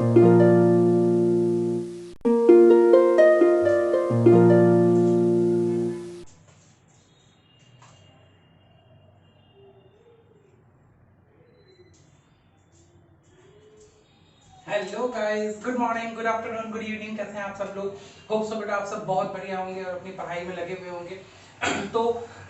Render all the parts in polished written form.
Hello guys, good morning, good afternoon, good evening. कैसे हैं आप सब लोग? होप सो बेटा आप सब बहुत बढ़िया होंगे और अपनी पढ़ाई में लगे हुए होंगे। तो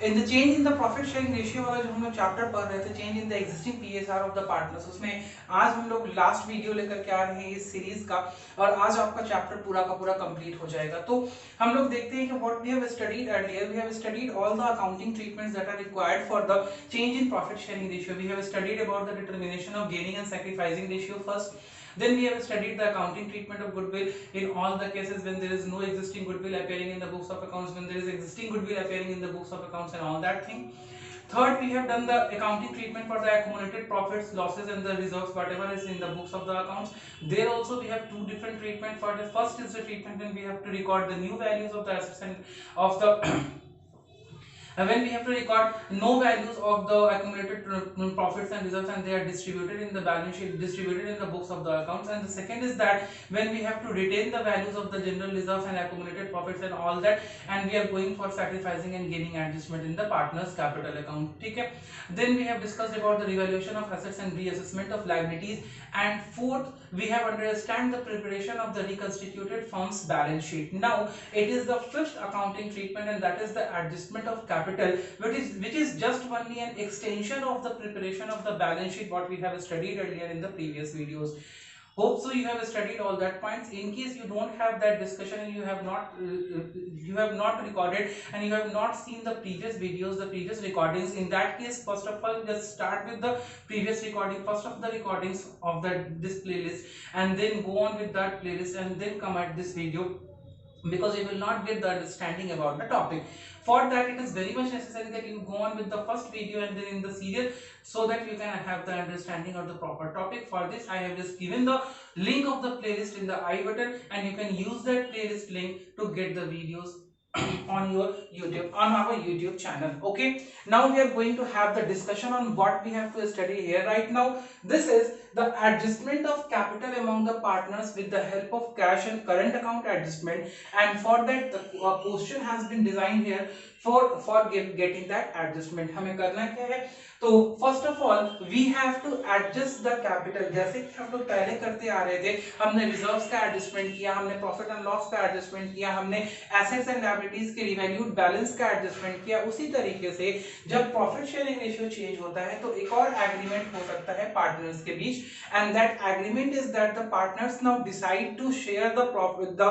in the change in the profit sharing ratio वाला जो हम लोग चैप्टर पढ़ रहे थे, change in the existing PSR of the partners, उसमें आज हम लोग लास्ट वीडियो लेकर के आ रहे हैं इस सीरीज का। और आज आपका चैप्टर पूरा का पूरा कंप्लीट हो जाएगा। तो हम लोग देखते हैं कि what we have studied earlier, we have studied all the accounting treatments that are required for the change in profit sharing ratio. We have studied about the determination of gaining and sacrificing ratio first. Then we have studied the accounting treatment of goodwill in all the cases when there is no existing goodwill appearing in the books of accounts, when there is existing goodwill appearing in the books of accounts and all that thing. Third, we have done the accounting treatment for the accumulated profits, losses and the reserves, whatever is in the books of the accounts. There also we have two different treatment for the first is the treatment when we have to record the new values of the assets and of the when we have to record no values of the accumulated profits and reserves and they are distributed in the balance sheet, distributed in the books of the accounts. And the second is that when we have to retain the values of the general reserves and accumulated profits and all that, and we are going for sacrificing and gaining adjustment in the partners capital account. Okay. Then we have discussed about the revaluation of assets and reassessment of liabilities. And fourth, we have understand the preparation of the reconstituted firm's balance sheet. Now it is the fifth accounting treatment, and that is the adjustment of capital, which is just only an extension of the preparation of the balance sheet what we have studied earlier in the previous videos. Hope so you have studied all that points. In case you don't have that discussion and you have not recorded and you have not seen the previous videos, the previous recordings, in that case first of all just start with the previous recording, first of the recordings of this playlist, and then go on with that playlist and then come at this video, because you will not get the understanding about the topic. For that it is very much necessary that you go on with the first video and then in the serial, so that you can have the understanding of the proper topic. For this I have just given the link of the playlist in the I button, and you can use that playlist link to get the videos on your YouTube, on our YouTube channel. Okay, now we are going to have the discussion on what we have to study here right now. This is the adjustment of capital among the partners with the help of cash and current account adjustment. And for that the question has been designed here for getting that adjustment. हमें करना क्या है? तो first of all we have to adjust the capital, जैसे कि हम लोग पहले करते आ रहे थे। हमने रिजर्व्स का एडजस्टमेंट किया, हमने प्रॉफिट एंड लॉस का एडजस्टमेंट किया, हमने एसेट्स एंड लायबिलिटीज के रिवैल्यूड बैलेंस का एडजस्टमेंट किया। उसी तरीके से जब प्रॉफिट शेयरिंग रेशियो चेंज होता है तो एक और एग्रीमेंट हो सकता है पार्टनर्स के बीच, and that agreement is that the partners now decide to share the profit the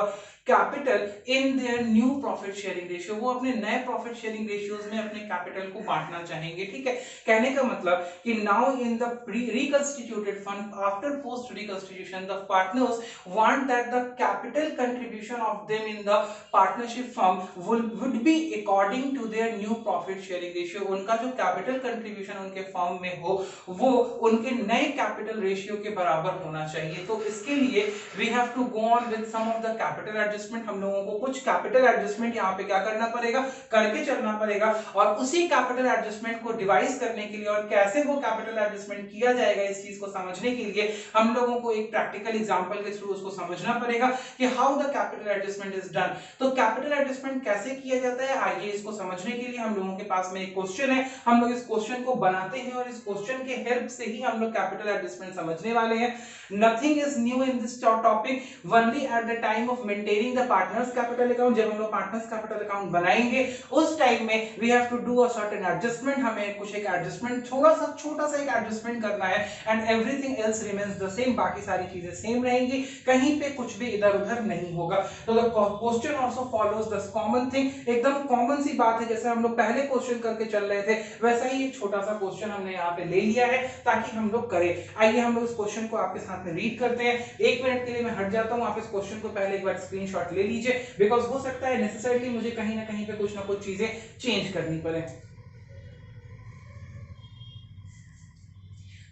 capital in their new profit sharing ratio. वो अपने नए प्रॉफिट शेयरिंग रेशियोज में अपने कैपिटल को बांटना चाहेंगे। ठीक है, कहने का मतलब कि now in the reconstituted fund after post reconstitution the partners want that the capital contribution of them in the partnership firm would be according to their new profit sharing ratio. उनका जो कैपिटल कंट्रीब्यूशन उनके firm में हो वो उनके नए capital ratio के बराबर होना चाहिए। तो इसके लिए we have to go on with some of the capital adjustment. हम लोगों को कुछ कैपिटल एडजस्टमेंट यहाँ पे क्या करना पड़ेगा, करके चलना पड़ेगा। और उसी कैपिटल एडजस्टमेंट को डिवाइस करने के लिए और कैसे वो कैपिटल एडजस्टमेंट किया जाएगा इस चीज को समझने के लिए हम लोगों को एक प्रैक्टिकल एग्जांपल के थ्रू उसको समझना पड़ेगा कि how the capital adjustment is done. तो कैपिटल एडजस्टमेंट कैसे किया जाता है, आइए इसको समझने के लिए हम लोगों के पास में एक क्वेश्चन है। हम लोग इस क्वेश्चन को बनाते हैं और इस क्वेश्चन के हेल्प से ही हम लोग कैपिटल एडजस्टमेंट समझने वाले हैं। Nothing is new in this topic, only at the time of maintaining the partners capital account. जब हम लोग पार्टनर्स कैपिटल अकाउंट बनाएंगे उस टाइम में we have to do a certain adjustment. हमें कुछ एक एडजस्टमेट छोटा सा एक एडजस्टमेंट करना है, and everything else remains the same. बाकी सारी चीजें सेम रहेंगी, कहीं पे कुछ भी इधर उधर नहीं होगा। तो the question also follows the common thing. एकदम कॉमन सी बात है, जैसे हम लोग पहले क्वेश्चन करके चल रहे थे वैसा ही एक छोटा सा क्वेश्चन हमने यहाँ पे ले लिया है ताकि हम लोग करें। आइए हम लोग इस क्वेश्चन को आपके साथ में रीड करते हैं। एक मिनट के लिए मैं हट जाता हूँ, आप इस क्वेश्चन को पहले एक बार स्क्रीनशॉट ले लीजिए, बिकॉज हो सकता है नेसेसरली मुझे कहीं ना कहीं पे कुछ ना कुछ चीजें चेंज करनी पड़े।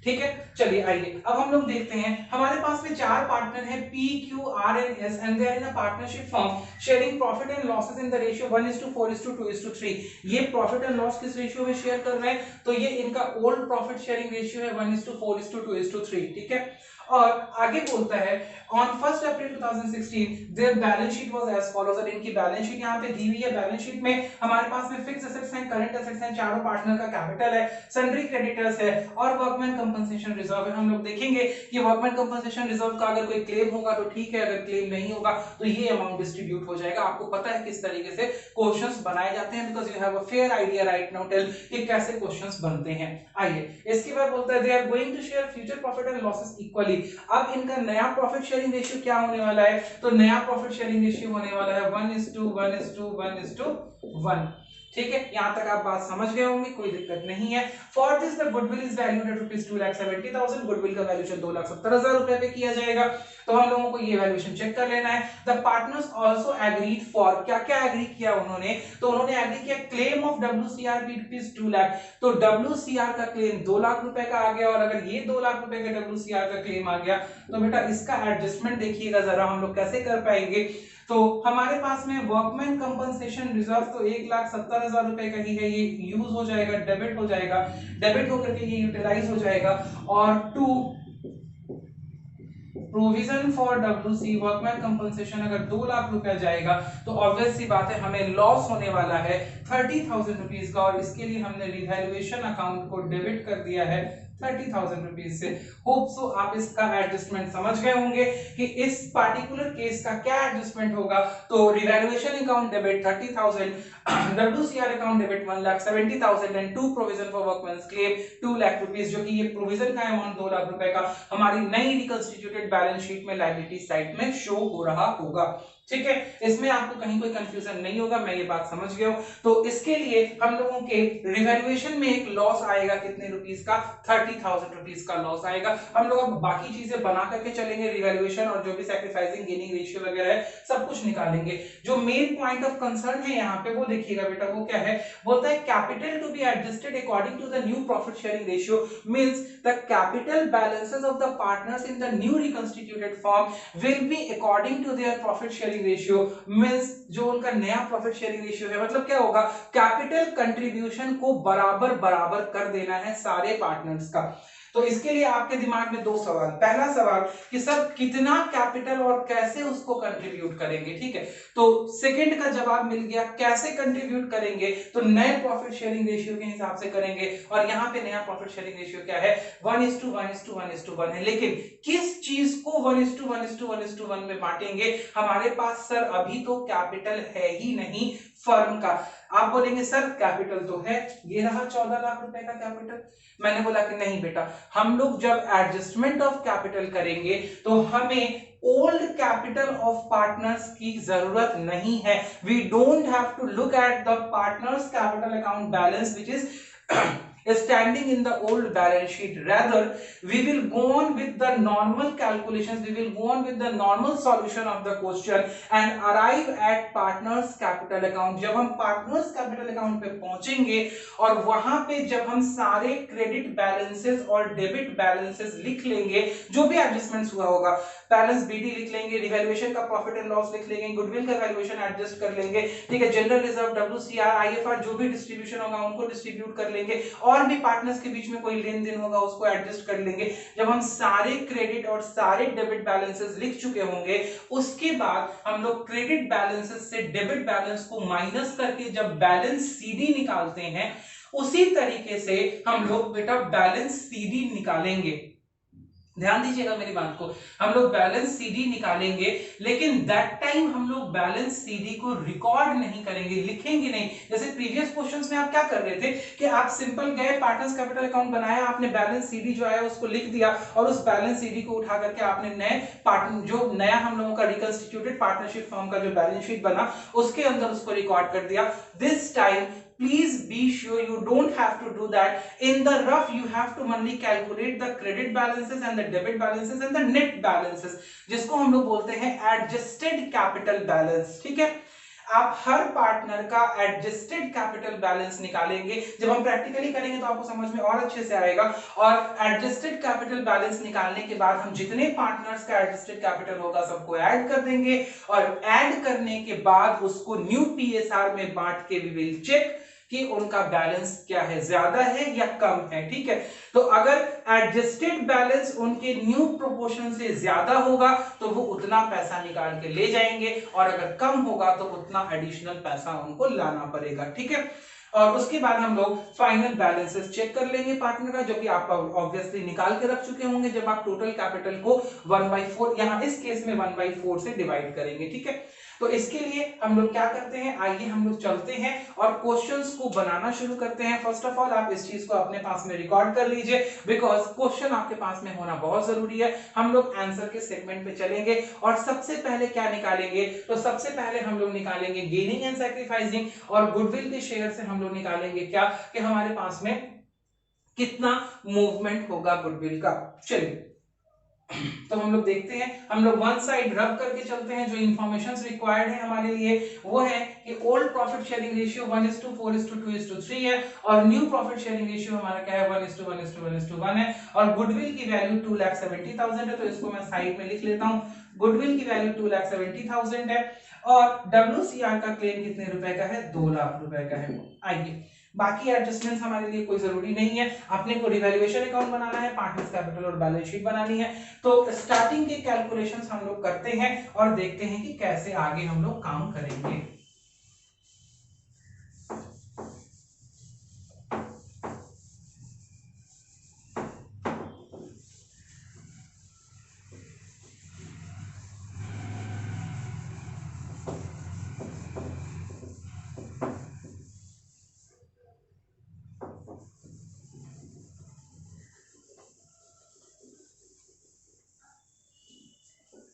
ठीक है, चलिए आइए अब हम लोग देखते हैं। हमारे पास में चार पार्टनर हैं P Q R and S, and they are in a partnership firm sharing profit and losses in the ratio 1:4:2:3। ये प्रॉफिट एंड लॉस किस रेशियो में शेयर कर रहे हैं, तो ये इनका ओल्ड प्रॉफिट शेयरिंग रेशियो है 1:4:2:3। ठीक है, और आगे बोलता है on 1 April 2016 there balance sheet was as follows. और इनकी बैलेंस शीट यहाँ पे दी हुई है। बैलेंस शीट में हमारे पास में फिक्स एसेट्स हैं, करंट एसेट्स हैं, चारों पार्टनर का कैपिटल है, सन्ड्री क्रेडिटर्स है और वर्कमैन कंपनसेशन रिजर्व है। हम लोग देखेंगे कि वर्कमैन कंपनसेशन रिजर्व का अगर कोई क्लेम होगा तो ठीक है, अगर क्लेम नहीं होगा तो ये अमाउंट डिस्ट्रीब्यूट हो जाएगा। आपको पता है किस तरीके से क्वेश्चंस बनाए जाते हैं, because you have a fair idea right now tell कि कैसे क्वेश्चंस बनते हैं। आइए इसके बाद बोलता है they are going to share future profit and losses equally. अब इनका नया प्रॉफिट शेयरिंग रेशियो क्या होने वाला है? तो नया प्रॉफिट शेयरिंग रेशियो होने वाला है 1:1:1:1। ठीक है, यहां तक आप बात समझ गए होंगे, कोई दिक्कत नहीं है। For this the goodwill is valued at ₹2,70,000। Goodwill का वैल्यूएशन 2,70,000 रुपए पे किया जाएगा। तो हम लोगों को ये वैल्यूएशन चेक कर लेना है। The partners also agreed for, क्या क्या एग्री किया उन्होंने? तो उन्होंने एग्री किया क्लेम ऑफ WCR ₹2 लाख। तो WCR का क्लेम 2 लाख रुपए का आ गया। और अगर ये 2 लाख रुपए का WCR का क्लेम आ गया तो बेटा इसका एडजस्टमेंट देखिएगा जरा हम लोग कैसे कर पाएंगे। तो हमारे पास में वर्कमैन कंपनसेशन रिजर्व तो 1,70,000 रुपए का ही है, ये यूज हो जाएगा, डेबिट हो जाएगा, डेबिट होकर के ये यूटिलाइज हो जाएगा। और to provision for WC workman compensation अगर 2 लाख रुपया जाएगा तो ऑब्वियस सी बात है हमें लॉस होने वाला है 30,000 रुपीज का। और इसके लिए हमने रिवैल्यूएशन अकाउंट को डेबिट कर दिया है 30,000 रुपीज से। होप सो आप इसका एडजस्टमेंट समझ गए होंगे कि इस पार्टिकुलर केस का क्या एडजस्टमेंट होगा। तो revaluation account debit 30,000, WCR account debit 1,70,000 and to provision for workman's claim 2 lakh rupees, जो कि ये प्रोविजन का अमाउंट 2 लाख रुपए का हमारी नई रिकंस्टिट्यूटेड बैलेंस शीट में लायबिलिटी साइड में शो हो रहा होगा। ठीक है, इसमें आपको कहीं कोई कंफ्यूजन नहीं होगा, मैं ये बात समझ गया हूं। तो इसके लिए हम लोगों के रिवैल्यूएशन में एक लॉस आएगा कितने रुपीस का? 30,000 रुपीस का लॉस आएगा। हम लोग अब बाकी चीजें बना करके चलेंगे, रिवैल्यूएशन और जो भी सैक्रिफाइसिंग गेनिंग रेशियो वगैरह है सब कुछ निकालेंगे। जो मेन पॉइंट ऑफ कंसर्न है यहाँ पे वो देखिएगा बेटा, वो क्या है? बोलता है capital to be adjusted according to the new profit sharing ratio means the capital balances of the partners in the new reconstituted form will be according to their profit sharing ratio. Means जो उनका नया profit sharing ratio है, मतलब क्या होगा? Capital contribution को बराबर बराबर कर देना है सारे पार्टनर्स का। तो इसके लिए आपके दिमाग में दो सवाल। पहला सवाल कि सर कितना कैपिटल और कैसे उसको कंट्रीब्यूट करेंगे, ठीक है। तो सेकंड का जवाब मिल गया, कैसे कंट्रीब्यूट करेंगे? तो नए प्रॉफिट शेयरिंग रेशियो के हिसाब से करेंगे। और यहाँ पे नया प्रॉफिट शेयरिंग रेशियो क्या है? 1:1:1:1 है। लेकिन किस चीज को 1:1:1:1 में बांटेंगे? हमारे पास सर अभी तो कैपिटल है ही नहीं फर्म का। आप बोलेंगे सर कैपिटल तो है, ये रहा 14 लाख रुपए का कैपिटल। मैंने बोला कि नहीं बेटा, हम लोग जब एडजस्टमेंट ऑफ कैपिटल करेंगे तो हमें ओल्ड कैपिटल ऑफ पार्टनर्स की जरूरत नहीं है। We don't have to look at the partners capital account balance which is standing in the old balance sheet. Rather we will go on with the normal calculations, we will go on with the normal solution of the question and arrive at partners capital account. जब हम partners capital account पे पहुंचेंगे और वहां पे जब हम सारे क्रेडिट बैलेंसेस और डेबिट बैलेंसेस लिख लेंगे, जो भी एडजस्टमेंट्स हुआ होगा, बैलेंस बीडी लिख लेंगे, रिवैल्यूएशन का प्रॉफिट एंड लॉस लिख लेंगे, गुडविल का वैल्यूएशन एडजस्ट कर लेंगे, ठीक है, जनरल रिजर्व, WCR, IFR जो भी डिस्ट्रीब्यूशन होगा उनको डिस्ट्रीब्यूट कर लेंगे, और भी पार्टनर्स के बीच में कोई लेन देन होगा उसको एडजस्ट कर लेंगे। जब हम सारे क्रेडिट और सारे डेबिट बैलेंसेस लिख चुके होंगे, उसके बाद हम लोग क्रेडिट बैलेंसेस से डेबिट बैलेंस को माइनस करके जब बैलेंस सीडी निकालते हैं, उसी तरीके से हम लोग बेटा बैलेंस सीडी निकालेंगे। ध्यान दीजिएगा मेरी बात को, हम लोग बैलेंस सीडी निकालेंगे, लेकिन दैट टाइम हम लोग बैलेंस सीडी को रिकॉर्ड नहीं करेंगे, लिखेंगे नहीं। जैसे प्रीवियस क्वेश्चंस में आप क्या कर रहे थे कि आप सिंपल गए, पार्टनर्स कैपिटल अकाउंट बनाया, आपने बैलेंस सीडी जो है उसको लिख दिया, और उस बैलेंस सीडी को उठा करके आपने नए पार्टनर जो नया हम लोगों का रिकंस्टिट्यूटेड पार्टनरशिप फॉर्म का जो बैलेंस शीट बना उसके अंदर उसको रिकॉर्ड कर दिया। This time please be sure you don't have to do that. In the rough you have to only calculate the credit balances and the debit balances and the net balances, जिसको हम लोग बोलते हैं adjusted capital balance, ठीक है। आप हर partner का adjusted capital balance निकालेंगे। जब हम प्रैक्टिकली करेंगे तो आपको समझ में और अच्छे से आएगा। और एडजस्टेड कैपिटल बैलेंस निकालने के बाद हम जितने पार्टनर्स का एडजस्टेड कैपिटल होगा सबको ऐड कर देंगे, और ऐड करने के बाद उसको न्यू PSR में बांट के वी विल चेक कि उनका बैलेंस क्या है, ज्यादा है या कम है, ठीक है। तो अगर एडजस्टेड बैलेंस उनके न्यू प्रोपोर्शन से ज्यादा होगा तो वो उतना पैसा निकाल के ले जाएंगे, और अगर कम होगा तो उतना एडिशनल पैसा उनको लाना पड़ेगा, ठीक है। और उसके बाद हम लोग फाइनल बैलेंसेस चेक कर लेंगे पार्टनर का, जो कि आप ऑब्वियसली निकाल के रख चुके होंगे जब आप टोटल कैपिटल को 1/4 यहाँ इस केस में 1/4 से डिवाइड करेंगे, ठीक है। तो इसके लिए हम लोग क्या करते हैं, आइए हम लोग चलते हैं और क्वेश्चंस को बनाना शुरू करते हैं। फर्स्ट ऑफ ऑल आप इस चीज को अपने पास में रिकॉर्ड कर लीजिए, बिकॉज क्वेश्चन आपके पास में होना बहुत जरूरी है। हम लोग आंसर के सेगमेंट पे चलेंगे और सबसे पहले क्या निकालेंगे, तो सबसे पहले हम लोग निकालेंगे गेनिंग एंड सैक्रिफाइसिंग, और गुडविल के शेयर से हम लोग निकालेंगे क्या, कि हमारे पास में कितना मूवमेंट होगा गुडविल का। चलिए तो हम लोग देखते हैं, हम लोग वन साइड रब करके चलते हैं। जो इंफॉर्मेशन रिक्वायर्ड है हमारे लिए वो है कि ओल्ड प्रॉफिट शेयरिंग रेशियो 1:4:2:3 है, और न्यू प्रॉफिट शेयरिंग रेशियो हमारा क्या है 1:1:1:1 है, और गुडविल की वैल्यू 2,70,000 है। तो इसको मैं साइड में लिख लेता हूं, गुडविल की वैल्यू 2,70,000 है, और WCR का क्लेम कितने रुपए का है, 2 लाख रुपए का है। आइए बाकी एडजस्टमेंट्स हमारे लिए कोई जरूरी नहीं है, अपने को रिवैल्यूएशन अकाउंट बनाना है, पार्टनर्स कैपिटल और बैलेंस शीट बनानी है। तो स्टार्टिंग के कैलकुलेशंस हम लोग करते हैं और देखते हैं कि कैसे आगे हम लोग काम करेंगे।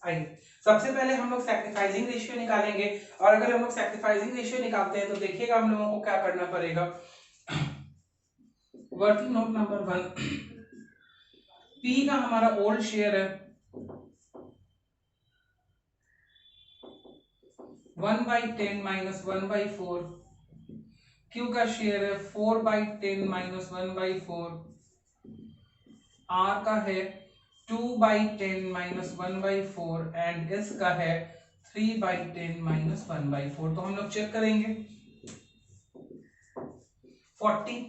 आइए सबसे पहले हम लोग सैक्रिफाइसिंग रेशियो निकालेंगे, और अगर हम लोग सैक्रिफाइसिंग रेशियो निकालते हैं तो देखिएगा हम लोगों को क्या करना पड़ेगा। वर्किंग नोट नंबर 1, पी का हमारा ओल्ड शेयर है 1/10 - 1/4, क्यू का शेयर है 4/10 - 1/4, आर का है 2/10 - 1/4, एंड एस का है 3/10 - 1/4। तो हम लोग चेक करेंगे 40,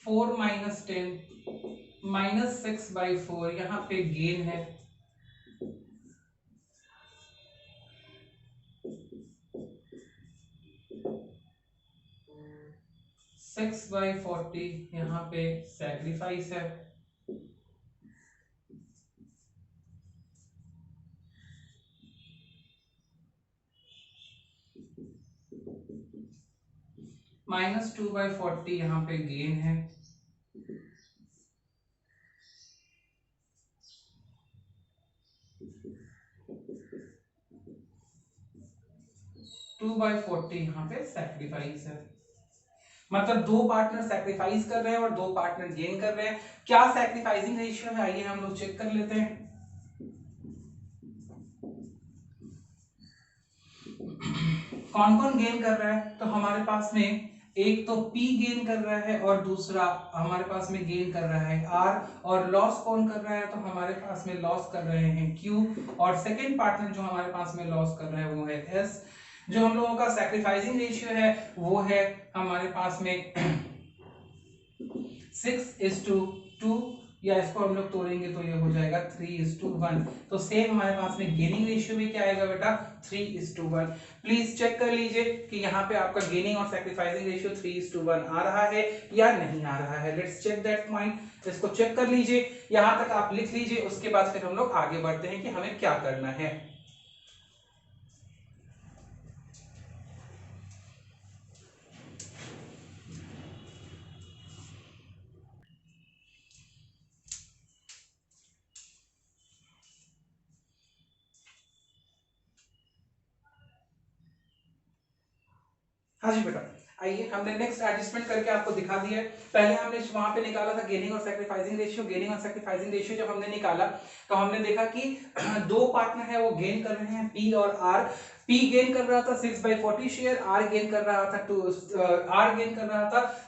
4 - 10 -6/4, यहाँ पे गेन है 6/40, यहाँ पे सैक्रिफाइस है -2/40, यहाँ पे गेन है 2/40, यहाँ पे सैक्रिफाइस है। मतलब दो पार्टनर सैक्रिफाइस कर रहे हैं और दो पार्टनर गेन कर रहे हैं। क्या सैक्रिफाइसिंग रेशियो है, आइए हम लोग चेक कर लेते हैं। कौन कौन गेन कर रहा है, तो हमारे पास में एक तो P गेन कर रहा है और दूसरा हमारे पास में गेन कर रहा है R, और लॉस कौन कर रहा है, तो हमारे पास में लॉस कर रहे हैं Q, और सेकंड पार्टनर जो हमारे पास में लॉस कर रहा है वो है S। जो हम लोगों का सैक्रिफाइसिंग रेशियो है वो है हमारे पास में 6:2, या इसको हम लोग तोड़ेंगे तो ये हो जाएगा 3:1। तो सेम हमारे पास में गेनिंग रेशियो भी क्या आएगा बेटा, 3:1। प्लीज चेक कर लीजिए कि यहाँ पे आपका गेनिंग और सैक्रिफाइसिंग रेशियो 3:1 आ रहा है या नहीं आ रहा है। लेट्स चेक दैट पॉइंट, इसको चेक कर लीजिए, यहाँ तक आप लिख लीजिए, उसके बाद फिर हम लोग आगे बढ़ते हैं कि हमें क्या करना है। हाँ जी बेटा, आइए हमने नेक्स्ट एडजस्टमेंट करके आपको दिखा दिया है। पहले हमने वहां पे निकाला था गेनिंग और सैक्रिफाइसिंग रेशियो। गेनिंग और सैक्रिफाइसिंग रेशियो जब हमने निकाला तो हमने देखा कि दो पार्टनर है वो गेन कर रहे हैं, पी और आर। पी गेन कर रहा था 6/40 शेयर, आर गेन कर रहा था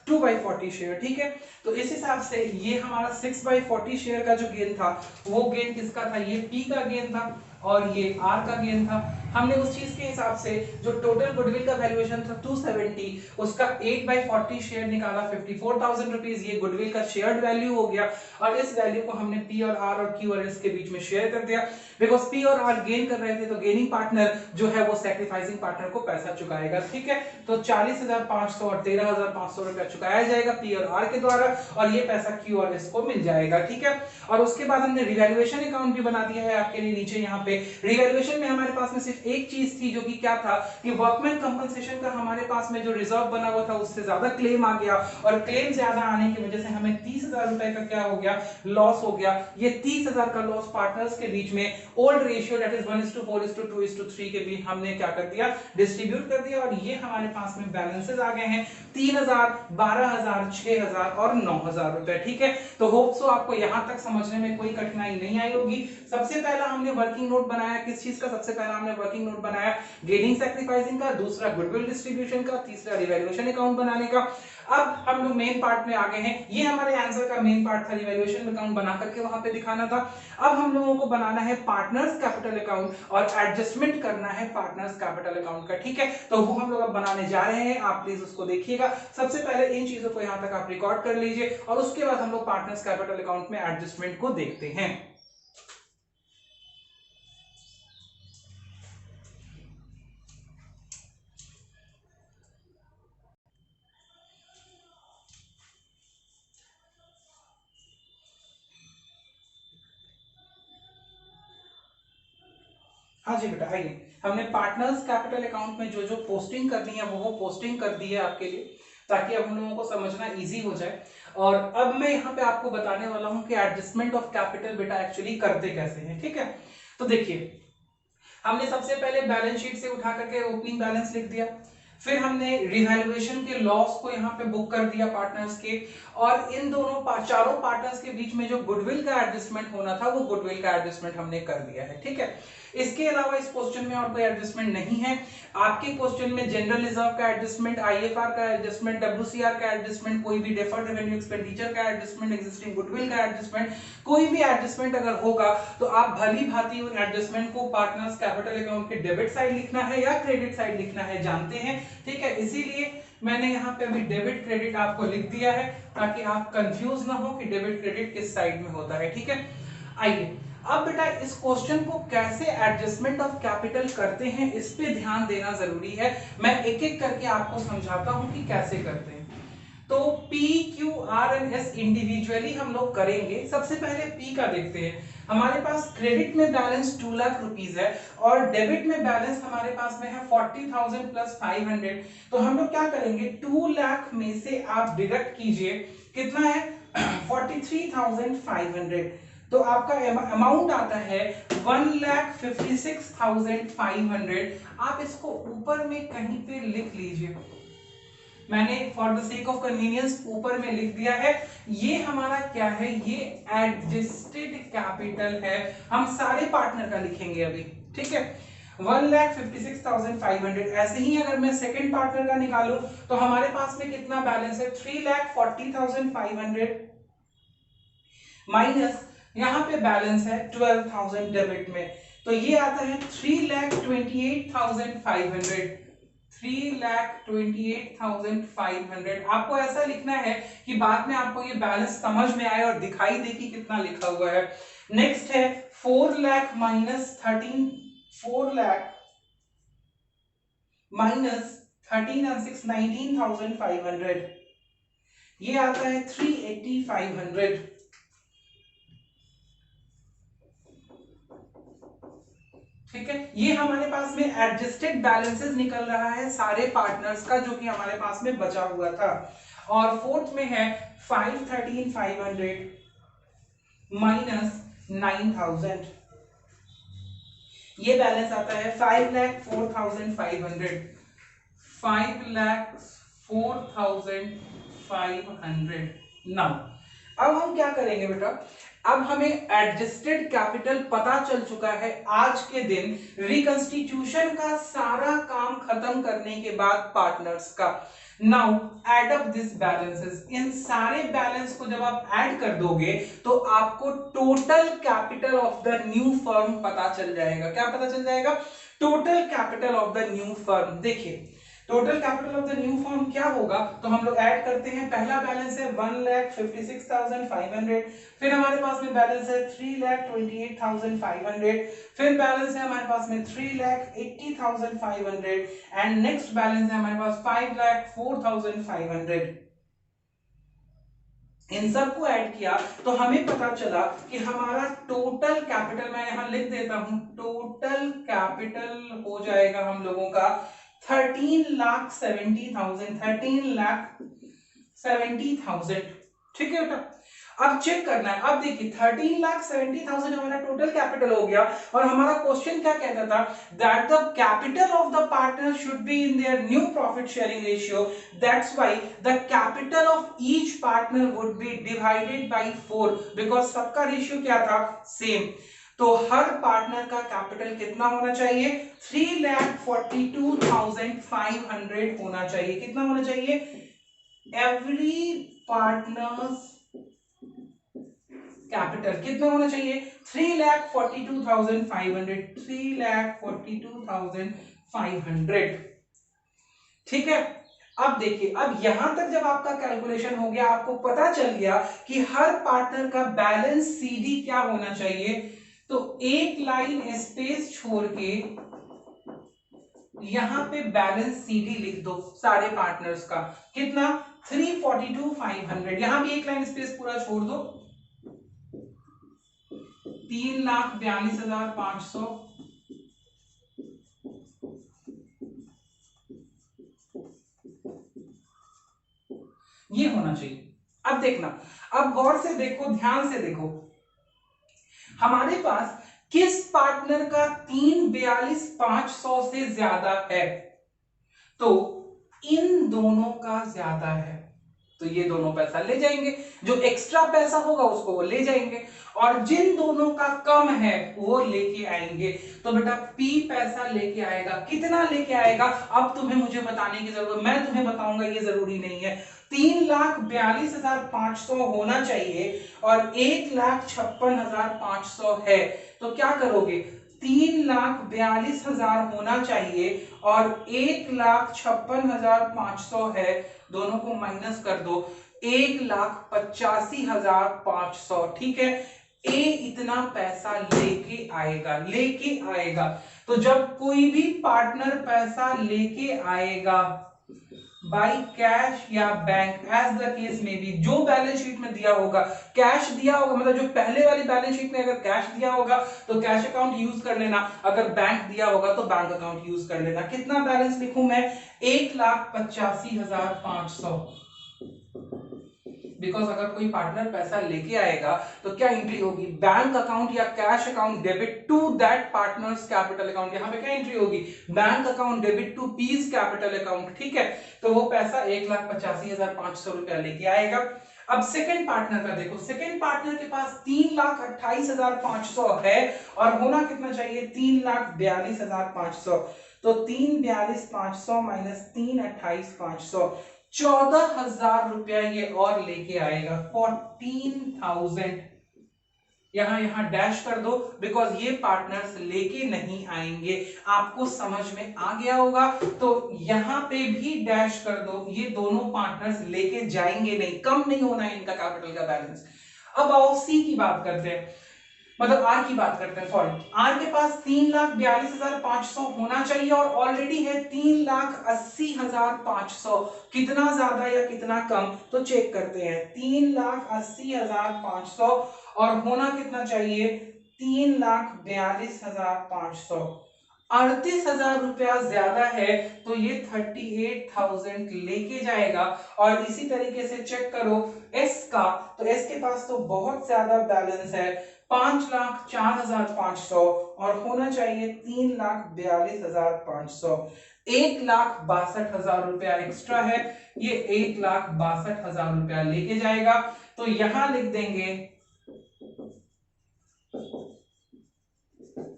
2/40 शेयर, ठीक है। तो इस हिसाब से ये हमारा 6/40 शेयर का जो गेन था वो गेन किसका था, ये पी का गेन था और ये आर का गेन था। हमने उस चीज के हिसाब से जो टोटल गुडविल का वैल्यूएशन था 270, उसका 8/40 शेयर निकाला 54,000 रुपीज, ये गुडविल का शेयर्ड वैल्यू हो गया। और इस वैल्यू को हमने पी और आर और क्यू और एस के बीच में शेयर कर दिया, बिकॉज पी और आर गेन कर रहे थे तो गेनिंग पार्टनर जो है वो सैक्रिफाइसिंग पार्टनर को पैसा चुकाएगा। ठीक है, तो 40,500 और 13,500 रुपया चुकाया जाएगा पी और आर के द्वारा, और ये पैसा क्यू और एस को मिल जाएगा। ठीक है, और उसके बाद हमने रिवैल्यूएशन अकाउंट भी बना दिया है आपके लिए नीचे यहाँ पे। रिवैल्यूएशन में हमारे पास में सिर्फ एक चीज थी, जो कि क्या था कि वर्कमैन कंपनसेशन का हमारे पास में जो रिजर्व बना हुआ था उससे ज्यादा क्लेम आ गया, और क्लेम ज्यादा आने की वजह से हमें 30,000 रुपए का क्या हो गया, लॉस हो गया। ये 30,000 का लॉस पार्टनर्स के बीच में ओल्ड रेशियो दैट इज 1:4:2:3 के बीच हमने क्या कर दिया, डिस्ट्रीब्यूट कर दिया, और ये हमारे पास में बैलेंसेस आ गए हैं 3,000, 12,000, 6,000 और 9,000 रुपए। ठीक है, तो होप सो आपको यहां तक समझने में कोई कठिनाई नहीं आई होगी। सबसे पहला हमने वर्किंग नोट बनाया, किस चीज का? सबसे पहला हमने वर्किंग नोट बनाया गेनिंग सैक्रिफाइसिंग का, दूसरा गुडविल डिस्ट्रीब्यूशन का, तीसरा रिवैल्यूएशन अकाउंट बनाने का। अब हम लोग मेन पार्ट में आ गए हैं, ये हमारे आंसर का मेन पार्ट था, रिवैल्यूएशन अकाउंट बना करके वहां पे दिखाना था। अब हम लोगों को बनाना है पार्टनर्स कैपिटल अकाउंट और एडजस्टमेंट करना है पार्टनर्स कैपिटल अकाउंट का। ठीक है, तो वो हम लोग अब बनाने जा रहे हैं, आप प्लीज उसको देखिएगा। सबसे पहले इन चीजों को यहां तक आप रिकॉर्ड कर लीजिए, और उसके बाद हम लोग पार्टनर्स कैपिटल अकाउंट में एडजस्टमेंट को देखते हैं। हाँ जी बेटा, आइए, हमने पार्टनर्स कैपिटल अकाउंट में जो जो पोस्टिंग करनी है वो पोस्टिंग कर दी है आपके लिए, ताकि अब हम लोगों को समझना इजी हो जाए। और अब मैं यहाँ पे आपको बताने वाला हूँ कि एडजस्टमेंट ऑफ कैपिटल बेटा एक्चुअली करते कैसे हैं। ठीक है, तो देखिए, हमने सबसे पहले बैलेंस शीट से उठा करके ओपनिंग बैलेंस लिख दिया, फिर हमने रिवैल्यूएशन के लॉस को यहाँ पे बुक कर दिया पार्टनर्स के, और इन दोनों चारों पार्टनर्स के बीच में जो गुडविल का एडजस्टमेंट होना था वो गुडविल का एडजस्टमेंट हमने कर दिया है। ठीक है, इसके अलावा इस क्वेश्चन में और कोई एडजस्टमेंट नहीं है। आपके क्वेश्चन में जनरल रिजर्व का एडजस्टमेंट, आईएफआर का एडजस्टमेंट, डब्ल्यूसीआर का एडजस्टमेंट, कोई भी डेफर्ड रेवेन्यू एक्सपेंडिचर का एडजस्टमेंट, एग्जिस्टिंग गुडविल का एडजस्टमेंट, कोई भी एडजस्टमेंट अगर होगा तो आप भली भांति उन एडजस्टमेंट को पार्टनर्स कैपिटल अकाउंट के डेबिट साइड लिखना है या क्रेडिट साइड लिखना है जानते हैं। ठीक है, इसीलिए मैंने यहाँ पे अभी डेबिट क्रेडिट आपको लिख दिया है, ताकि आप कंफ्यूज ना हो कि डेबिट क्रेडिट किस साइड में होता है। ठीक है, आइए अब बेटा इस क्वेश्चन को कैसे एडजस्टमेंट ऑफ कैपिटल करते हैं इस पे ध्यान देना जरूरी है। मैं एक एक करके आपको समझाता हूं कि कैसे करते हैं। तो P, Q, R and S individually हम लोग करेंगे। सबसे पहले P का देखते हैं। हमारे पास क्रेडिट में बैलेंस 2 लाख रुपीस है, और डेबिट में बैलेंस हमारे पास में है 40,000 प्लस 500। तो हम लोग क्या करेंगे, 2 लाख में से आप डिडक्ट कीजिए, कितना है 43,500, तो आपका अमाउंट आता है 1,56,500। आप इसको ऊपर में कहीं पे लिख लीजिए, मैंने for the sake of convenience ऊपर में लिख दिया है। ये हमारा क्या है, ये एडजस्टेड कैपिटल है। हम सारे पार्टनर का लिखेंगे अभी। ठीक है, 1,56,500। ऐसे ही अगर मैं सेकंड पार्टनर का निकालूं तो हमारे पास में कितना बैलेंस है, 3,40,500 माइनस यहाँ पे बैलेंस है 12,000 डेबिट में, तो ये आता है 3,28,500। 3,28,500। आपको ऐसा लिखना है कि बाद में आपको ये बैलेंस समझ में आए और दिखाई दे कि कितना लिखा हुआ है। नेक्स्ट है 4 लाख माइनस 13 and 6 19,500, ये आता है 3,80,500। ठीक है, ये हमारे पास में एडजस्टेड बैलेंसेस निकल रहा है सारे पार्टनर्स का, जो कि हमारे पास में बचा हुआ था। और फोर्थ में है 513,500 माइनस 9,000, ये बैलेंस आता है 5,04,500। 5,04,500। नाउ अब हम क्या करेंगे बेटा, अब हमें एडजस्टेड कैपिटल पता चल चुका है। आज के दिन रिकंस्टिट्यूशन का सारा काम खत्म करने के बाद पार्टनर्स का, now add up this balances. इन सारे बैलेंस को जब आप ऐड कर दोगे तो आपको total capital of the new firm पता चल जाएगा। क्या पता चल जाएगा, total capital of the new firm, देखिए total capital of the new firm क्या होगा, तो हम लोग ऐड करते हैं। पहला बैलेंस है 1,56,500, फिर हमारे पास में बैलेंस है 3,28,500, फिर बैलेंस है हमारे पास में 3,80,500 एंड नेक्स्ट बैलेंस है हमारे पास 5,04,500। इन सबको ऐड किया तो हमें पता चला कि हमारा टोटल कैपिटल, मैं यहां लिख देता हूं, टोटल कैपिटल हो जाएगा हम लोगों का 13,70,000। ठीक है बेटा, अब चेक करना है। अब देखिए 13,70,000 हमारा टोटल कैपिटल हो गया और हमारा क्वेश्चन क्या कहता था, that the capital of the partner should be in their new profit sharing ratio, that's why the capital of each partner would be divided by 4, because सबका रेशियो क्या था, सेम। तो हर पार्टनर का कैपिटल कितना होना चाहिए, 3,42,500 होना चाहिए। कितना होना चाहिए, एवरी पार्टनर्स कैपिटल कितना होना चाहिए, 3,42,500, 3,42,500। ठीक है, अब देखिए, अब यहां तक जब आपका कैलकुलेशन हो गया, आपको पता चल गया कि हर पार्टनर का बैलेंस सीडी क्या होना चाहिए, तो एक लाइन स्पेस छोड़ के यहां पे बैलेंस सीडी लिख दो सारे पार्टनर्स का। कितना, 3,42,500, यहां भी एक लाइन स्पेस पूरा छोड़ दो, 3,42,500, ये होना चाहिए। अब देखना, अब गौर से देखो, ध्यान से देखो, हमारे पास किस पार्टनर का 3,42,500 से ज्यादा है, तो इन दोनों का ज्यादा है, तो ये दोनों पैसा ले जाएंगे, जो एक्स्ट्रा पैसा होगा उसको वो ले जाएंगे, और जिन दोनों का कम है वो लेके आएंगे। तो बेटा P पैसा लेके आएगा, कितना लेके आएगा, अब तुम्हें मुझे बताने की जरूरत, मैं तुम्हें बताऊंगा ये जरूरी नहीं है। 3,42,500 होना चाहिए और 1,56,500 है, तो क्या करोगे, 3,42,000 होना चाहिए और 1,56,500 है, दोनों को माइनस कर दो, 1,85,500। ठीक है, ए इतना पैसा लेके आएगा, लेके आएगा। तो जब कोई भी पार्टनर पैसा लेके आएगा बाय कैश या बैंक, एज द केस में भी, जो बैलेंस शीट में दिया होगा, कैश दिया होगा, मतलब जो पहले वाली बैलेंस शीट में अगर कैश दिया होगा तो कैश अकाउंट यूज कर लेना, अगर बैंक दिया होगा तो बैंक अकाउंट यूज कर लेना। कितना बैलेंस लिखूं मैं, 1,85,500, बिकॉज अगर कोई पार्टनर पैसा लेके आएगा तो क्या एंट्री होगी, बैंक अकाउंट या cash account debit to that partners capital account, यहां पे क्या एंट्री होगी, bank account debit to P's capital account. ठीक है, तो वो पैसा 1,85,500 रुपया लेके आएगा। अब सेकंड पार्टनर का देखो, सेकंड पार्टनर के पास 3,28,500 है और होना कितना चाहिए, 3,42,500, तो 3,42,500 माइनस 3,28,500, 14,000 रुपया ये और लेके आएगा, 14,000। यहां डैश कर दो, बिकॉज ये पार्टनर्स लेके नहीं आएंगे। आपको समझ में आ गया होगा, तो यहां पे भी डैश कर दो, ये दोनों पार्टनर्स लेके जाएंगे नहीं, कम नहीं होना है इनका कैपिटल का बैलेंस। अब आओ सी की बात करते हैं, मतलब आर की बात करते हैं, सॉरी, आर के पास 3,42,500 होना चाहिए और ऑलरेडी है 3,80,500। कितना ज्यादा या कितना कम, तो चेक करते हैं, 3,80,500 और होना कितना चाहिए, 3,42,500। 38,000 रुपया ज्यादा है, तो ये 38,000 लेके जाएगा। और इसी तरीके से चेक करो एस का, तो एस के पास तो बहुत ज्यादा बैलेंस है, 5,04,500 और होना चाहिए 3,42,500। 1,62,000 रुपया एक्स्ट्रा है, ये 1,62,000 रुपया लेके जाएगा। तो यहां लिख देंगे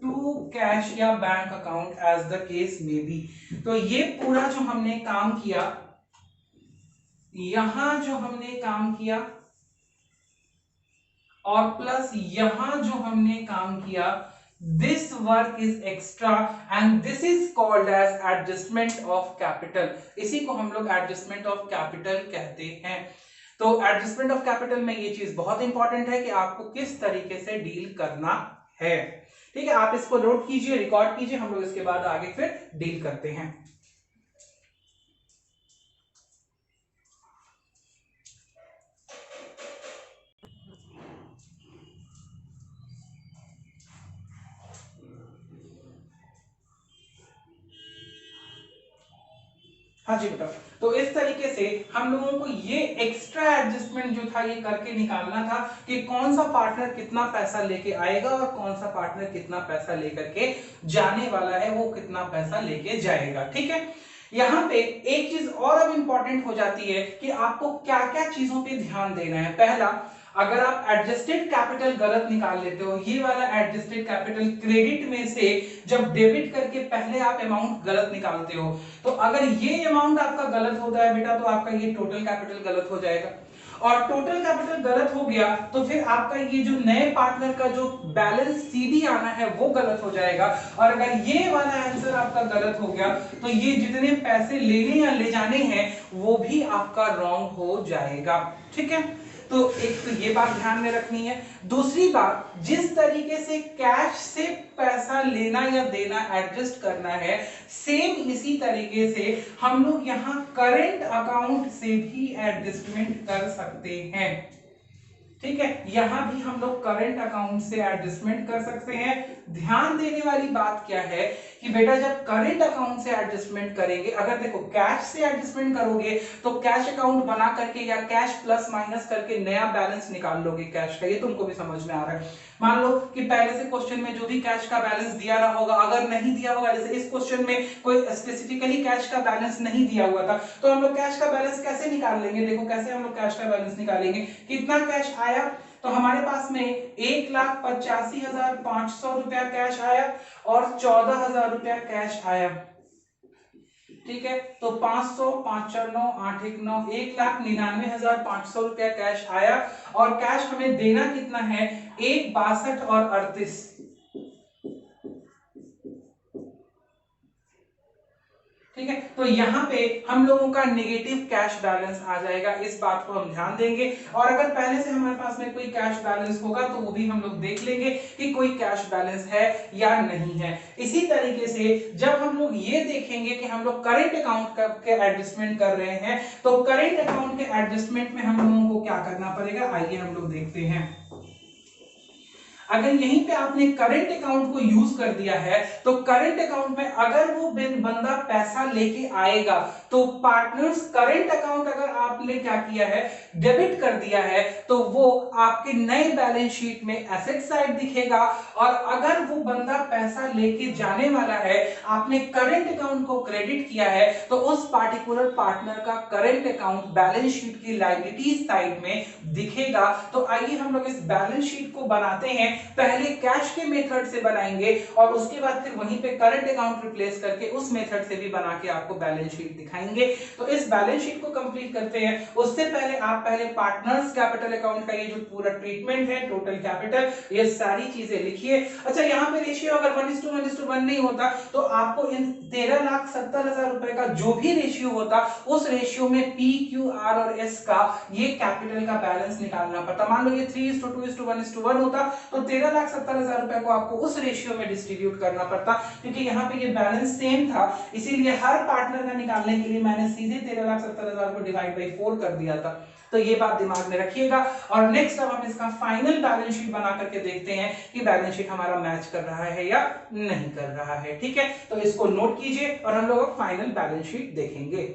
टू कैश या bank account as the case may be. तो ये पूरा जो हमने काम किया, यहां जो हमने काम किया और प्लस यहां जो हमने काम किया, this work is extra and this is called as adjustment of capital. इसी को हम लोग एडजस्टमेंट ऑफ कैपिटल कहते हैं। तो एडजस्टमेंट ऑफ कैपिटल में ये चीज बहुत इंपॉर्टेंट है कि आपको किस तरीके से डील करना है। ठीक है, आप इसको नोट कीजिए, रिकॉर्ड कीजिए, हम लोग इसके बाद आगे फिर डील करते हैं। हाँ जी बेटा, तो इस तरीके से हम लोगों को ये एक्स्ट्रा एडजस्टमेंट जो था ये करके निकालना था कि कौन सा पार्टनर कितना पैसा लेके आएगा और कौन सा पार्टनर कितना पैसा लेकर के जाने वाला है, वो कितना पैसा लेके जाएगा। ठीक है, यहाँ पे एक चीज और अब इंपॉर्टेंट हो जाती है कि आपको क्या क्या चीजों पे ध्यान देना है। पहला, अगर आप एडजस्टेड कैपिटल गलत निकाल लेते हो, ये वाला एडजस्टेड कैपिटल क्रेडिट में से जब डेबिट करके पहले आप अमाउंट गलत निकालते हो, तो अगर ये अमाउंट आपका गलत होता है बेटा, तो आपका ये टोटल कैपिटल गलत हो जाएगा। और टोटल कैपिटल गलत हो गया तो फिर आपका ये जो नए पार्टनर का जो बैलेंस सीडी आना है वो गलत हो जाएगा। और अगर ये वाला आंसर आपका गलत हो गया तो ये जितने पैसे लेने या ले जाने हैं वो भी आपका रॉन्ग हो जाएगा। ठीक है, तो एक तो ये बात ध्यान में रखनी है। दूसरी बात, जिस तरीके से कैश से पैसा लेना या देना एडजस्ट करना है, सेम इसी तरीके से हम लोग यहाँ करंट अकाउंट से भी एडजस्टमेंट कर सकते हैं। ठीक है, यहां भी हम लोग करंट अकाउंट से एडजस्टमेंट कर सकते हैं। ध्यान देने वाली बात क्या है कि बेटा जब करंट अकाउंट से एडजस्टमेंट करेंगे, अगर देखो कैश से एडजस्टमेंट करोगे तो कैश अकाउंट बना करके या कैश प्लस माइनस करके नया बैलेंस निकाल लोगे कैश का, ये तुमको भी समझ में आ रहा है। मान लो कि पहले से क्वेश्चन में जो भी कैश का बैलेंस दिया रहा होगा, अगर नहीं दिया होगा, जैसे इस क्वेश्चन में कोई स्पेसिफिकली कैश का बैलेंस नहीं दिया हुआ था, तो हम लोग कैश का बैलेंस कैसे निकाल लेंगे। देखो कैसे हम लोग कैश का बैलेंस निकालेंगे, कितना कैश आया, तो हमारे पास में 1,85,500 रुपया कैश आया और 14,000 रुपया कैश आया। ठीक है, तो 500, 5 4 9 8 1 9, 1,99,500 रुपया कैश आया। और कैश हमें देना कितना है, 1,62 और 38। ठीक है, तो यहाँ पे हम लोगों का नेगेटिव कैश बैलेंस आ जाएगा, इस बात को हम ध्यान देंगे। और अगर पहले से हमारे पास में कोई कैश बैलेंस होगा तो वो भी हम लोग देख लेंगे कि कोई कैश बैलेंस है या नहीं है। इसी तरीके से जब हम लोग ये देखेंगे कि हम लोग करेंट अकाउंट के एडजस्टमेंट कर रहे हैं, तो करेंट अकाउंट के एडजस्टमेंट में हम लोगों को क्या करना पड़ेगा, आइए हम लोग देखते हैं। अगर यहीं पे आपने करंट अकाउंट को यूज कर दिया है, तो करंट अकाउंट में अगर वो बंदा पैसा लेके आएगा तो पार्टनर्स करंट अकाउंट अगर आपने क्या किया है, डेबिट कर दिया है, तो वो आपके नए बैलेंस शीट में एसेट साइड दिखेगा। और अगर वो बंदा पैसा लेके जाने वाला है, आपने करंट अकाउंट को क्रेडिट किया है, तो उस पार्टिकुलर पार्टनर का करंट अकाउंट बैलेंस शीट की लायबिलिटीज साइड में दिखेगा। तो आइए हम लोग इस बैलेंस शीट को बनाते हैं। पहले कैश के मेथड से बनाएंगे और उसके बाद फिर वहीं पे करंट अकाउंट रिप्लेस करके उस मेथड से भी बना के आपको बैलेंस शीट दिखाएंगे। तो इस बैलेंस शीट को कंप्लीट करते हैं। उससे पहले आप पहले पार्टनर्स कैपिटल अकाउंट का ये जो पूरा ट्रीटमेंट है, टोटल कैपिटल, ये सारी चीजें लिखिए। अच्छा, यहाँ पे रेशियो अगर 1:1:1 नहीं होता तो आपको इन 13,70,000 रुपए का जो भी रेशियो होता, उस रेशियो में पी, क्यू, आर और एस का ये कैपिटल का बैलेंस निकालना पड़ता। मान लो ये 3:2:1:1 होता तो 13,70,000 रुपए को आपको उस रेशियो में डिस्ट्रीब्यूट करना पड़ता। क्योंकि यहाँ पे ये बैलेंस सेम था, इसीलिए हर पार्टनर का निकालने के लिए मैंने सीधे 13,70,000 को डिवाइड बाई 4 कर दिया था। तो ये बात दिमाग में रखिएगा। और नेक्स्ट अब हम इसका फाइनल बैलेंस शीट बना करके देखते हैं कि बैलेंस शीट हमारा मैच कर रहा है या नहीं कर रहा है। ठीक है, तो इसको नोट कीजिए और हम लोग फाइनल बैलेंस शीट देखेंगे।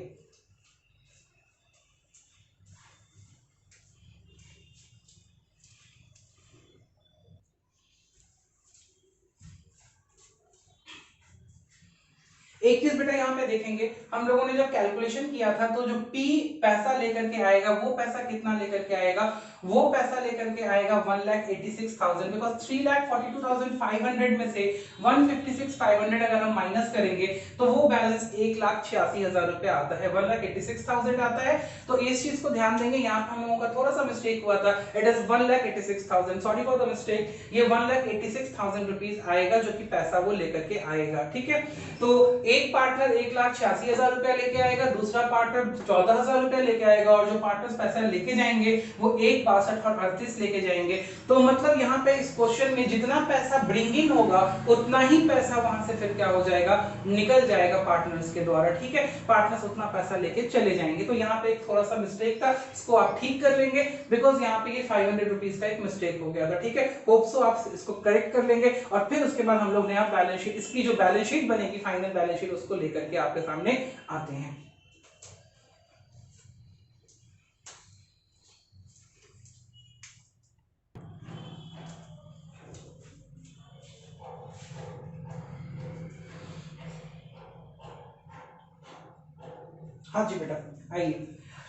एक चीज बेटा यहाँ पे देखेंगे, हम लोगों ने जब कैलकुलेशन किया था तो जो P पैसा लेकर के आएगा, वो पैसा कितना लेकर के आएगा, वो पैसा लेकर के आएगा 1,86,000, बिकॉज 3,42,500 में से 156,500 अगर हम माइनस करेंगे तो वो बैलेंस 1,86,000 रुपया आता है, 1,86,000 आता है। तो इस चीज को ध्यान देंगे, यहाँ पे हम लोगों का थोड़ा सा मिस्टेक हुआ था, it is 1,86,000, sorry for the mistake, ये 1,86,000 रुपीज आएगा जो कि पैसा वो लेकर के आएगा, ठीक है। तो एक पार्टनर 1,86,000 रुपया लेके आएगा, दूसरा पार्टनर 14,000 रुपया लेके आएगा, और जो पार्टनर्स पैसा लेके जाएंगे वो 1,62 और 38 लेके जाएंगे। तो मतलब यहाँ पे इस क्वेश्चन में जितना पैसा ब्रिंग इन होगा उतना ही पैसा वहां से फिर क्या हो जाएगा, निकल जाएगा पार्टनर्स के द्वारा, ठीक है। पार्टनर्स उतना पैसा लेके चले जाएंगे। तो यहाँ पे एक थोड़ा सा मिस्टेक था, इसको आप ठीक कर लेंगे, बिकॉज यहाँ पे ये 500 रुपीज का एक मिस्टेक हो गया था, ठीक है। होप सो आप इसको करेक्ट कर लेंगे, और फिर उसके बाद हम लोग नया बैलेंस शीट, इसकी जो बैलेंस शीट बनेगी फाइनल बैलेंस शीट, उसको लेकर के आपके सामने आते हैं। हाँ जी बेटा आइए।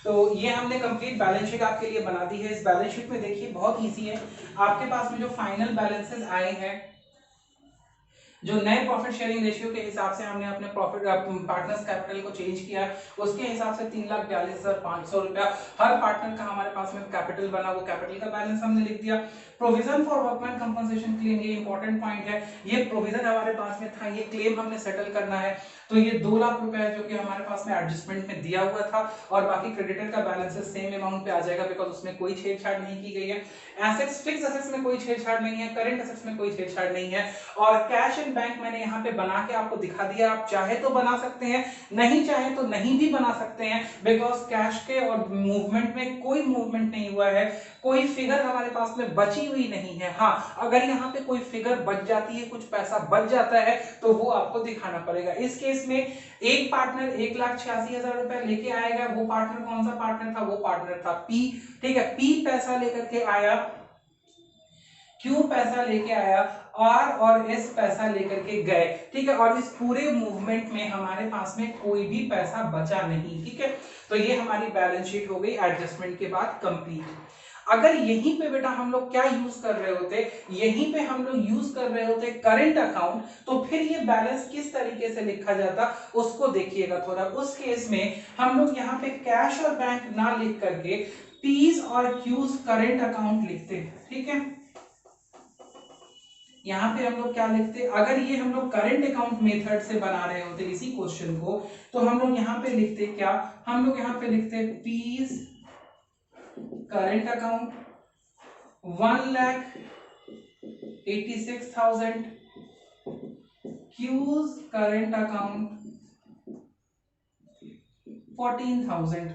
तो ये हमने कंप्लीट बैलेंस शीट आपके लिए बना दी है। इस बैलेंस शीट में देखिए बहुत इजी है, आपके पास में जो फाइनल बैलेंसेस आए हैं, जो नए प्रॉफिट शेयरिंग रेशियो के हिसाब से हमने अपने प्रॉफिट पार्टनर्स कैपिटल को चेंज किया, उसके हिसाब से 3,42,500 रुपया हर पार्टनर का हमारे पास में कैपिटल बना, वो कैपिटल का बैलेंस हमने लिख दिया। Provision for workman compensation claim, ये इंपॉर्टेंट पॉइंट है, ये प्रोविजन हमारे पास में था, ये क्लेम हमने सेटल करना है। तो ये 2 लाख रुपए है जो कि हमारे पास में एडजस्टमेंट में दिया हुआ था, और बाकी क्रेडिटर का बैलेंस सेम अमाउंट पे आ जाएगा, बिकॉज उसमें कोई छेड़छाड़ नहीं की गई है। एसेट्स, फिक्स एसेट्स में कोई छेड़छाड़ नहीं है, करंट एसेट्स में कोई छेड़छाड़ नहीं है, और कैश एंड बैंक मैंने यहाँ पे बना के आपको दिखा दिया। आप चाहे तो बना सकते हैं, नहीं चाहे तो नहीं भी बना सकते हैं, बिकॉज कैश के और मूवमेंट में कोई मूवमेंट नहीं हुआ है, कोई फिगर हमारे पास में बची हुई नहीं है। हाँ, अगर यहाँ पे कोई फिगर बच जाती है, कुछ पैसा बच जाता है, तो वो आपको दिखाना पड़ेगा। इस केस में एक पार्टनर 1,86,000 रुपया लेके आएगा, वो पार्टनर कौन सा पार्टनर था, वो पार्टनर था पी, ठीक है। पी पैसा लेकर के आया, क्यू पैसा लेके आया, आर और एस पैसा लेकर के गए, ठीक है। और इस पूरे मूवमेंट में हमारे पास में कोई भी पैसा बचा नहीं, ठीक है। तो ये हमारी बैलेंस शीट हो गई एडजस्टमेंट के बाद कंप्लीट। अगर यहीं पे बेटा हम लोग क्या यूज कर रहे होते, यहीं पे हम लोग यूज कर रहे होते करंट अकाउंट, तो फिर ये बैलेंस किस तरीके से लिखा जाता उसको देखिएगा थोड़ा। उस केस में हम लोग यहाँ पे कैश और बैंक ना लिख करके पीज और क्यूज करंट अकाउंट लिखते, ठीक है। यहाँ पे हम लोग क्या लिखते, अगर ये हम लोग करंट अकाउंट मेथड से बना रहे होते इसी क्वेश्चन को, तो हम लोग यहाँ पे लिखते क्या, हम लोग यहाँ पे लिखते P's current account 1,86,000, Q's current account 14,000।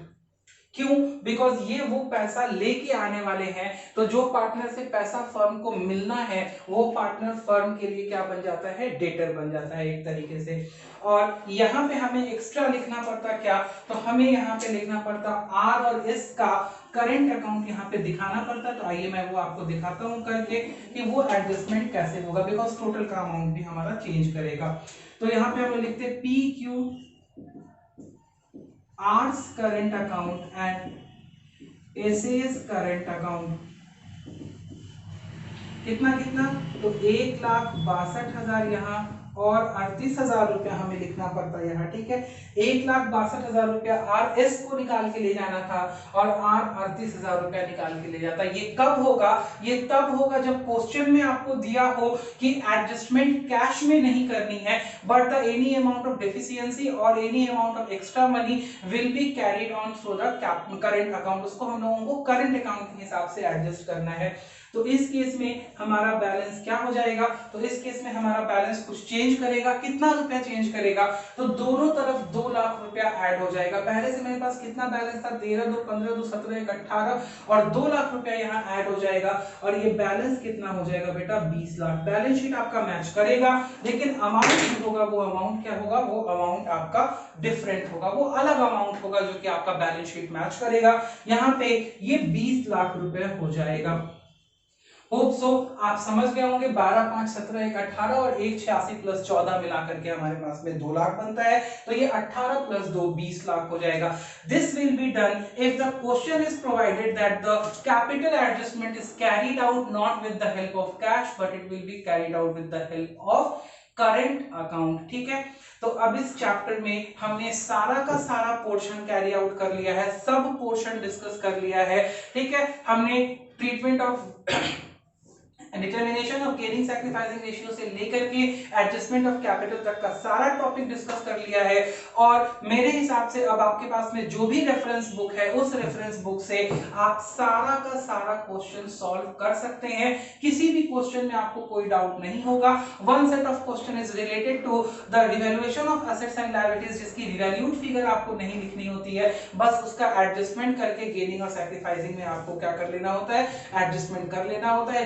क्यों? बिकॉज ये वो पैसा लेके आने वाले हैं, तो जो पार्टनर से पैसा फर्म को मिलना है वो पार्टनर फर्म के लिए क्या बन जाता है, डेटर बन जाता है एक तरीके से। और यहाँ पे हमें एक्स्ट्रा लिखना पड़ता क्या, तो हमें यहाँ पे लिखना पड़ता आर और एस का करंट अकाउंट यहाँ पे दिखाना पड़ता। तो आइए मैं वो आपको दिखाता हूँ करके कि वो एडजस्टमेंट कैसे होगा, बिकॉज टोटल का अमाउंट भी हमारा चेंज करेगा। तो यहाँ पे हम लोग लिखते P Q R's current account and S's current account कितना कितना, तो 1,62,000 यहाँ और 38,000 रुपया हमें लिखना पड़ता है यहाँ, ठीक है। 1,62,000 रुपया आर एस को निकाल के ले जाना था, और आर 38,000 रुपया निकाल के ले जाता। ये कब होगा, ये तब होगा जब क्वेश्चन में आपको दिया हो कि एडजस्टमेंट कैश में नहीं करनी है, but the any amount of deficiency और any amount of extra money will be carried on through the current account. उसको हम लोगों को करंट अकाउंट के हिसाब से एडजस्ट करना है। तो इस केस में हमारा बैलेंस क्या हो जाएगा, तो इस केस में हमारा बैलेंस कुछ चेंज करेगा। कितना रुपया चेंज करेगा, तो दोनों तरफ 2 लाख रुपया ऐड हो जाएगा। पहले से मेरे पास कितना बैलेंस था, 13, 2, 15, 2, 17, 1, 18, और 2 लाख रुपया यहाँ ऐड हो जाएगा, और ये बैलेंस कितना हो जाएगा बेटा, 20 लाख। बैलेंस शीट आपका मैच करेगा, लेकिन अमाउंट होगा, वो अमाउंट क्या होगा, वो अमाउंट आपका डिफरेंट होगा, वो अलग अमाउंट होगा जो कि आपका बैलेंस शीट मैच करेगा। यहाँ पे ये 20 लाख रुपए हो जाएगा। होप सो आप समझ गए होंगे। 12 5 17 1 18 और 1 86 प्लस 14 मिलाकर के हमारे पास में 2 लाख बनता है, तो ये 18 प्लस 2 20 लाख हो जाएगा। This will be done if the question is provided that the capital adjustment is carried out not with the help of cash but it will be carried out with the help of current account. ठीक है, तो अब इस chapter में हमने सारा का सारा पोर्शन कैरी आउट कर लिया है, सब पोर्शन डिस्कस कर लिया है। ठीक है, हमने treatment of determination of gaining sacrificing ratio से लेकर के एडजस्टमेंट ऑफ कैपिटल तक का सारा टॉपिक डिस्कस कर लिया है। और मेरे हिसाब से अब आपके पास में जो भी रेफरेंस बुक है उस रेफरेंस बुक से आप सारा का सारा क्वेश्चन सॉल्व कर सकते हैं। किसी भी क्वेश्चन में आपको कोई डाउट नहीं होगा। One set of question is related to the revaluation of assets and liabilities, जिसकी रिवैल्यूड फिगर आपको नहीं लिखनी होती है, बस उसका एडजस्टमेंट करके गेनिंग और सैक्रिफाइसिंग में आपको क्या कर लेना होता है, एडजस्टमेंट कर लेना होता है,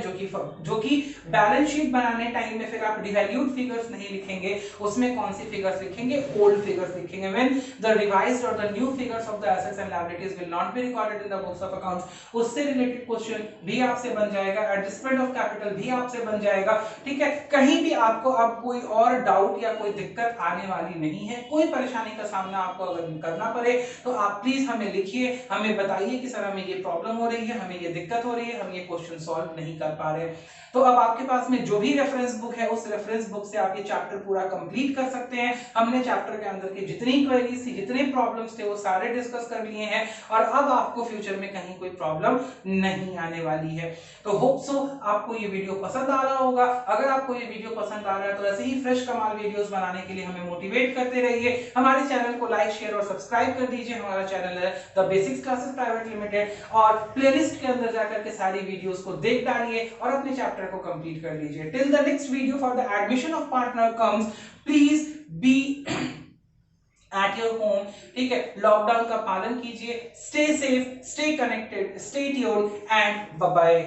जो कि बैलेंस शीट बनाने टाइम में फिर आप डिवैल्यूड फिगर्स नहीं लिखेंगे, उसमें कौन सी फिगर्स लिखेंगे, ओल्ड फिगर्स लिखेंगे। व्हेन द रिवाइज्ड और the new figures of the assets and liabilities will not be recorded in the books of accounts, उससे रिलेटेड क्वेश्चन भी आपसे बन जाएगा, एडजस्टमेंट ऑफ कैपिटल भी आपसे बन जाएगा। ठीक है, कहीं भी आपको अब कोई और डाउट या कोई दिक्कत आने वाली नहीं है। कोई परेशानी का सामना आपको अगर करना पड़े तो आप प्लीज हमें लिखिए, हमें बताइए कि सर हमें ये प्रॉब्लम हो रही है, हमें ये दिक्कत हो रही है, हम ये क्वेश्चन सॉल्व नहीं कर पा रहे। तो अब आपके पास में जो भी रेफरेंस बुक है उस रेफरेंस बुक से आप ये चैप्टर पूरा कंप्लीट कर सकते हैं। हमने चैप्टर के अंदर की जितनी क्वेरीज थी, जितने प्रॉब्लम्स थे, वो सारे डिस्कस कर लिए हैं और अब आपको फ्यूचर में कहीं कोई प्रॉब्लम नहीं आने वाली है। तो होप सो आपको ये वीडियो पसंद आ रहा होगा। अगर आपको ये वीडियो पसंद आ रहा है तो ऐसे ही फ्रेश कमाल वीडियोस बनाने के लिए हमें मोटिवेट करते रहिए। हमारे चैनल को लाइक शेयर और सब्सक्राइब कर दीजिए। हमारा चैनल है the basics classes private limited और प्लेलिस्ट के अंदर जाकर के सारी वीडियोस को देख डालिए और अपने चैप्टर को कंप्लीट कर लीजिए। Till the next video for the admission of partner comes, please be at your home. ठीक है, लॉकडाउन का पालन कीजिए, stay safe, stay connected, stay tuned and bye bye.